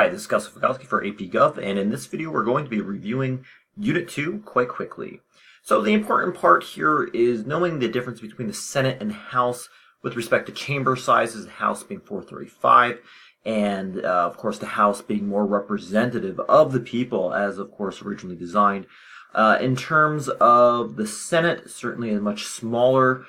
Hi, this is Gus Fogowski for AP Gov, and in this video we're going to be reviewing Unit 2 quite quickly. So the important part here is knowing the difference between the Senate and the House with respect to chamber sizes, the House being 435, and of course the House being more representative of the people as of course originally designed. In terms of the Senate, certainly a much smaller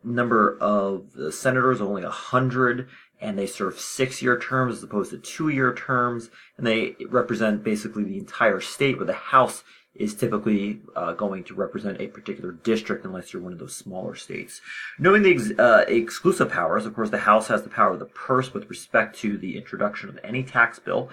number of senators, only 100, and they serve 6-year terms as opposed to 2-year terms, and they represent basically the entire state, where the House is typically going to represent a particular district unless you're one of those smaller states. Knowing the exclusive powers, of course, the House has the power of the purse with respect to the introduction of any tax bill.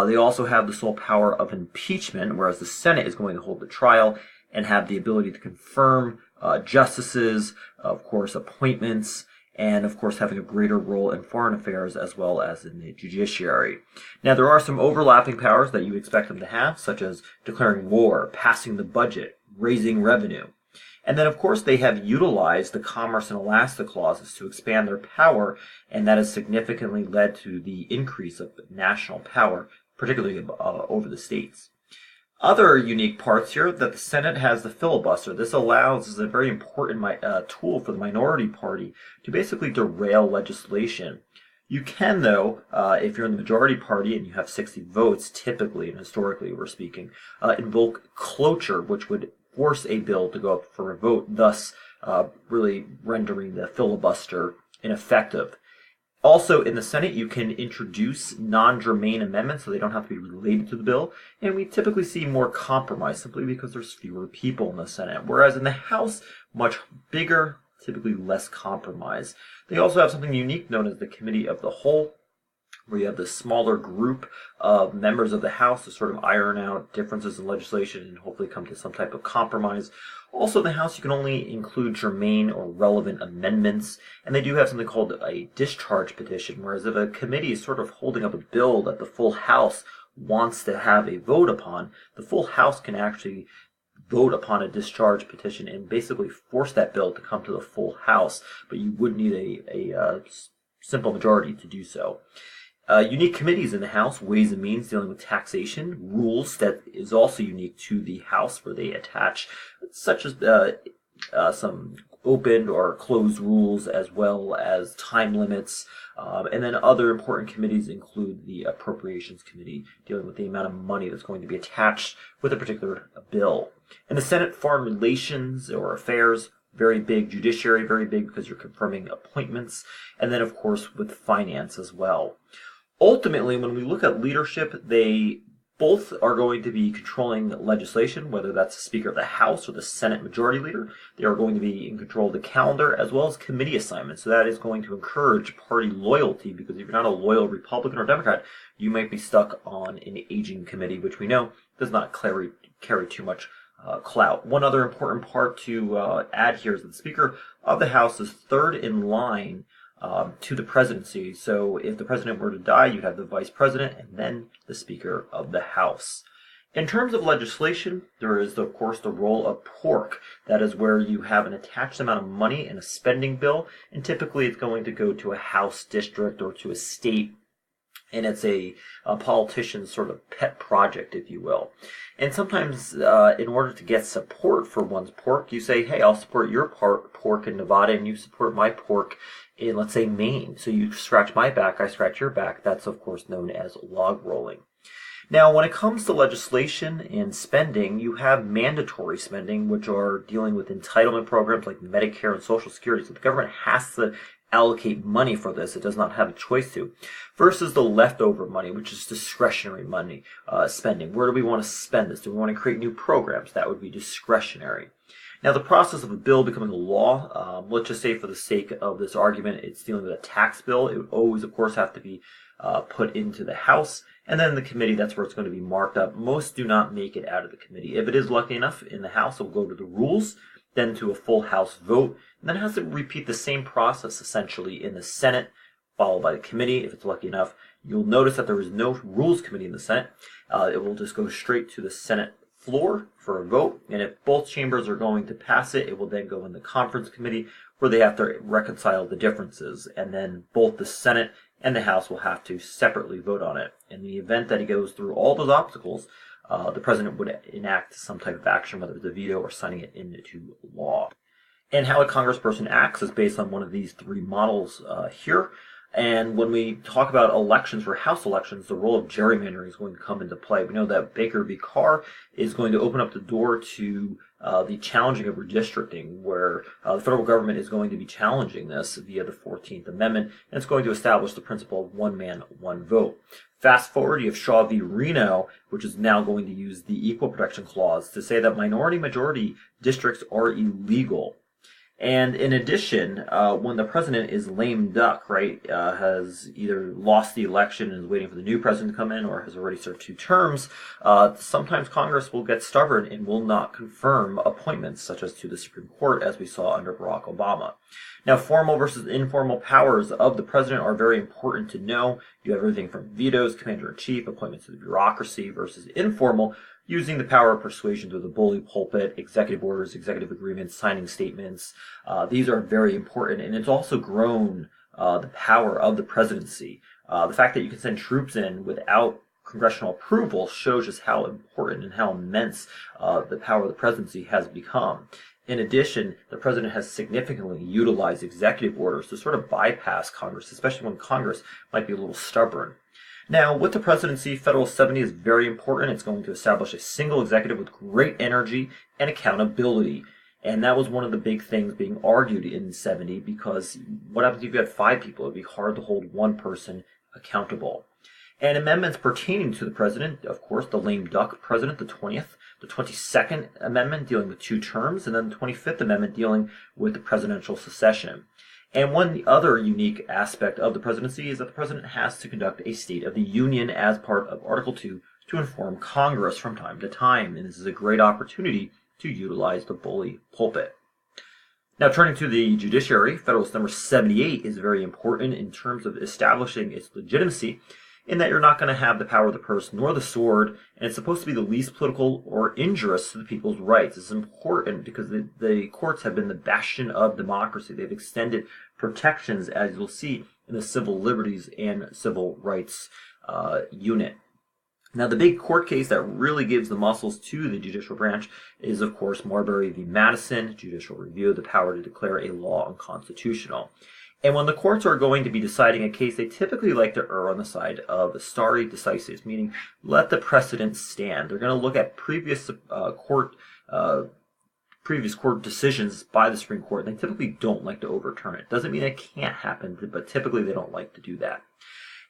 They also have the sole power of impeachment, whereas the Senate is going to hold the trial and have the ability to confirm justices, of course, appointments, and of course having a greater role in foreign affairs as well as in the judiciary. Now there are some overlapping powers that you expect them to have, such as declaring war, passing the budget, raising revenue. And then of course they have utilized the Commerce and Alaska clauses to expand their power, and that has significantly led to the increase of national power, particularly over the states. Other unique parts here that the Senate has the filibuster. This is a very important tool for the minority party to basically derail legislation. You can, though, if you're in the majority party and you have 60 votes, typically and historically we're speaking, invoke cloture, which would force a bill to go up for a vote, thus really rendering the filibuster ineffective. Also, in the Senate, you can introduce non-germane amendments, so they don't have to be related to the bill, and we typically see more compromise simply because there's fewer people in the Senate, whereas in the House, much bigger, typically less compromise. They also have something unique known as the Committee of the Whole, where you have the smaller group of members of the House to sort of iron out differences in legislation and hopefully come to some type of compromise. Also, in the House, you can only include germane or relevant amendments, and they do have something called a discharge petition, whereas if a committee is sort of holding up a bill that the full House wants to have a vote upon, the full House can actually vote upon a discharge petition and basically force that bill to come to the full House, but you would need a simple majority to do so. Unique committees in the House, Ways and Means dealing with taxation, Rules that is also unique to the House, where they attach such as some open or closed rules as well as time limits. And then other important committees include the Appropriations Committee, dealing with the amount of money that's going to be attached with a particular bill. In the Senate, Foreign Relations or Affairs, very big. Judiciary, very big because you're confirming appointments. And then, of course, with finance as well. Ultimately, when we look at leadership, they both are going to be controlling legislation, whether that's the Speaker of the House or the Senate Majority Leader. They are going to be in control of the calendar as well as committee assignments. So that is going to encourage party loyalty, because if you're not a loyal Republican or Democrat, you might be stuck on an aging committee, which we know does not carry too much clout. One other important part to add here is that the Speaker of the House is third in line to the presidency. So if the president were to die, you'd have the vice president and then the Speaker of the House. In terms of legislation, there is, of course, the role of pork. That is where you have an attached amount of money in a spending bill, and typically it's going to go to a House district or to a state, and it's a politician's sort of pet project, if you will. And sometimes in order to get support for one's pork, you say, hey, I'll support your pork in Nevada and you support my pork in, let's say, Maine. So you scratch my back, I scratch your back. That's, of course, known as log rolling. Now, when it comes to legislation and spending, you have mandatory spending, which are dealing with entitlement programs like Medicare and Social Security. So the government has to allocate money for this. It does not have a choice to. Versus the leftover money, which is discretionary money spending. Where do we want to spend this? Do we want to create new programs? That would be discretionary. Now, the process of a bill becoming a law, let's just say for the sake of this argument, it's dealing with a tax bill. It would always, of course, have to be put into the House, and then the committee, that's where it's going to be marked up. Most do not make it out of the committee. If it is lucky enough in the House, it will go to the Rules, then to a full House vote, and then it has to repeat the same process, essentially, in the Senate, followed by the committee. If it's lucky enough, you'll notice that there is no Rules Committee in the Senate. It will just go straight to the Senate floor for a vote, and if both chambers are going to pass it, it will then go in the Conference Committee, where they have to reconcile the differences, and then both the Senate and the House will have to separately vote on it. In the event that it goes through all those obstacles, the president would enact some type of action, whether it's a veto or signing it into law. And how a congressperson acts is based on one of these three models here. And when we talk about elections for House elections, the role of gerrymandering is going to come into play. We know that Baker v. Carr is going to open up the door to the challenging of redistricting, where the federal government is going to be challenging this via the 14th Amendment, and it's going to establish the principle of one man, one vote. Fast forward, you have Shaw v. Reno, which is now going to use the Equal Protection Clause to say that minority-majority districts are illegal. And in addition, when the president is lame duck, right, has either lost the election and is waiting for the new president to come in or has already served 2 terms, sometimes Congress will get stubborn and will not confirm appointments, such as to the Supreme Court, as we saw under Barack Obama. Now, formal versus informal powers of the president are very important to know. You have everything from vetoes, commander-in-chief, appointments to the bureaucracy, versus informal, using the power of persuasion through the bully pulpit, executive orders, executive agreements, signing statements. These are very important, and it's also grown the power of the presidency. The fact that you can send troops in without congressional approval shows just how important and how immense the power of the presidency has become. In addition, the president has significantly utilized executive orders to sort of bypass Congress, especially when Congress might be a little stubborn. Now, with the presidency, Federal 70 is very important. It's going to establish a single executive with great energy and accountability. And that was one of the big things being argued in 70, because what happens if you had 5 people? It would be hard to hold one person accountable. And amendments pertaining to the president, of course, the lame duck president, the 20th, the 22nd Amendment dealing with 2 terms, and then the 25th Amendment dealing with the presidential succession. And one other unique aspect of the presidency is that the president has to conduct a State of the Union as part of Article 2 to inform Congress from time to time. And this is a great opportunity to utilize the bully pulpit. Now, turning to the judiciary, Federalist number 78 is very important in terms of establishing its legitimacy, in that you're not going to have the power of the purse nor the sword, and it's supposed to be the least political or injurious to the people's rights. It's important because the courts have been the bastion of democracy. They've extended protections, as you'll see, in the civil liberties and civil rights unit. Now, the big court case that really gives the muscles to the judicial branch is, of course, Marbury v. Madison, judicial review, the power to declare a law unconstitutional. And when the courts are going to be deciding a case, they typically like to err on the side of stare decisis, meaning let the precedent stand. They're going to look at previous court decisions by the Supreme Court, and they typically don't like to overturn it. Doesn't mean it can't happen, but typically they don't like to do that.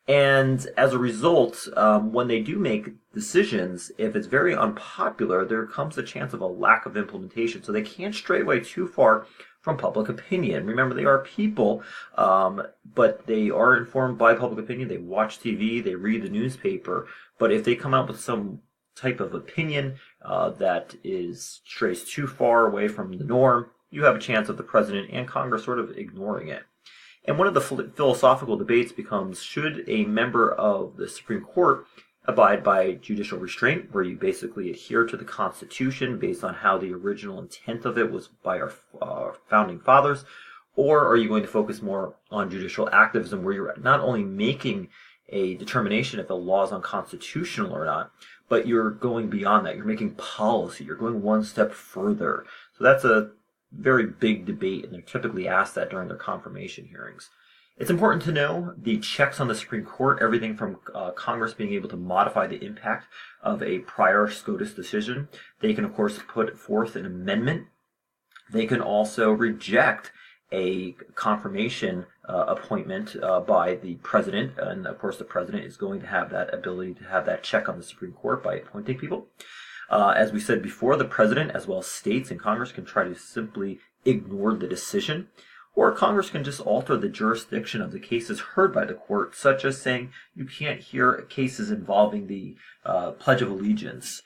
And as a result, when they do make decisions, if it's very unpopular, there comes a chance of a lack of implementation. So they can't stray away too far from public opinion. Remember, they are people, but they are informed by public opinion. They watch TV, they read the newspaper. But if they come out with some type of opinion that strays too far away from the norm, you have a chance of the president and Congress sort of ignoring it. And one of the philosophical debates becomes, should a member of the Supreme Court abide by judicial restraint, where you basically adhere to the Constitution based on how the original intent of it was by our founding fathers, or are you going to focus more on judicial activism, where you're not only making a determination if the law is unconstitutional or not, but you're going beyond that. You're making policy. You're going one step further. So that's a very big debate, and they're typically asked that during their confirmation hearings. It's important to know the checks on the Supreme Court, everything from Congress being able to modify the impact of a prior SCOTUS decision. They can, of course, put forth an amendment. They can also reject a confirmation appointment by the president, and of course the president is going to have that ability to have that check on the Supreme Court by appointing people. As we said before, the president, as well as states and Congress, can try to simply ignore the decision, or Congress can just alter the jurisdiction of the cases heard by the court, such as saying you can't hear cases involving the Pledge of Allegiance.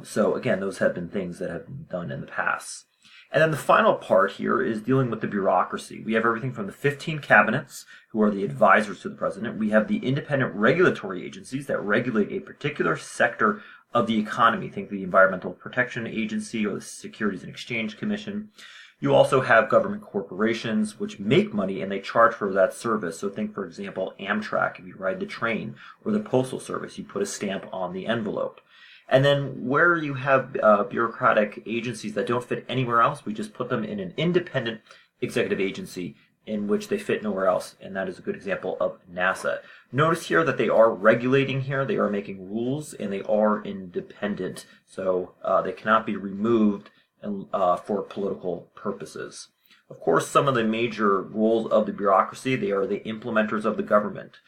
So again, those have been things that have been done in the past. And then the final part here is dealing with the bureaucracy. We have everything from the 15 cabinets, who are the advisors to the president. We have the independent regulatory agencies that regulate a particular sector of the economy. Think the Environmental Protection Agency or the Securities and Exchange Commission. You also have government corporations which make money and they charge for that service. So think, for example, Amtrak, if you ride the train, or the Postal Service, you put a stamp on the envelope. And then where you have bureaucratic agencies that don't fit anywhere else, we just put them in an independent executive agency in which they fit nowhere else. And that is a good example of NASA. Notice here that they are regulating here, they are making rules, and they are independent. So they cannot be removed for political purposes. Of course, some of the major roles of the bureaucracy, they are the implementers of the government.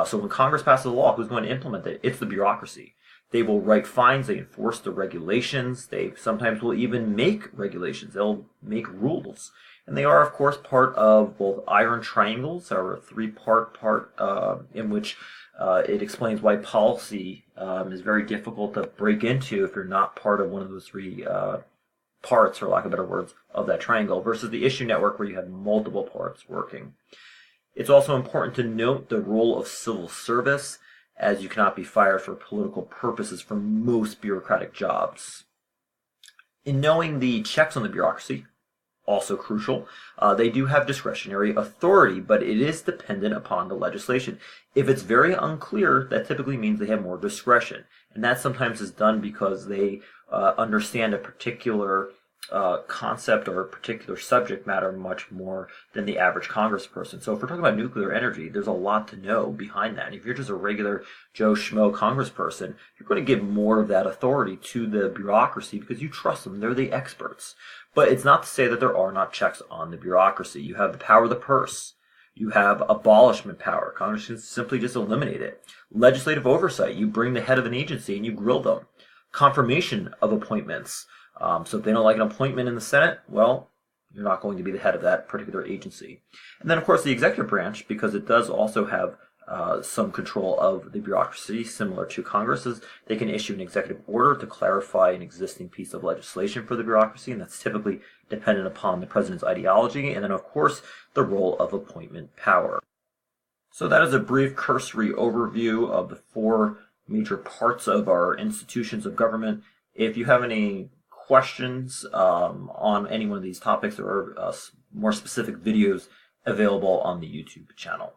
So when Congress passes a law, who's going to implement it? It's the bureaucracy. They will write fines, they enforce the regulations, they sometimes will even make regulations, they'll make rules. And they are, of course, part of both iron triangles, or a three-part part in which it explains why policy is very difficult to break into if you're not part of one of those three parts, for lack of better words, of that triangle, versus the issue network where you have multiple parts working. It's also important to note the role of civil service, as you cannot be fired for political purposes for most bureaucratic jobs. In knowing the checks on the bureaucracy, also crucial, they do have discretionary authority, but it is dependent upon the legislation. If it's very unclear, that typically means they have more discretion. And that sometimes is done because they understand a particular concept or a particular subject matter much more than the average congressperson. So if we're talking about nuclear energy, there's a lot to know behind that. And if you're just a regular Joe Schmo congressperson, you're going to give more of that authority to the bureaucracy because you trust them. They're the experts. But it's not to say that there are not checks on the bureaucracy. You have the power of the purse. You have abolishment power. Congress can simply just eliminate it. Legislative oversight. You bring the head of an agency and you grill them. Confirmation of appointments. So if they don't like an appointment in the Senate, well, you're not going to be the head of that particular agency. And then, of course, the executive branch, because it does also have some control of the bureaucracy, similar to Congress's, they can issue an executive order to clarify an existing piece of legislation for the bureaucracy, and that's typically dependent upon the president's ideology, and then, of course, the role of appointment power. So that is a brief cursory overview of the four major parts of our institutions of government. If you have any questions on any one of these topics, there are more specific videos available on the YouTube channel.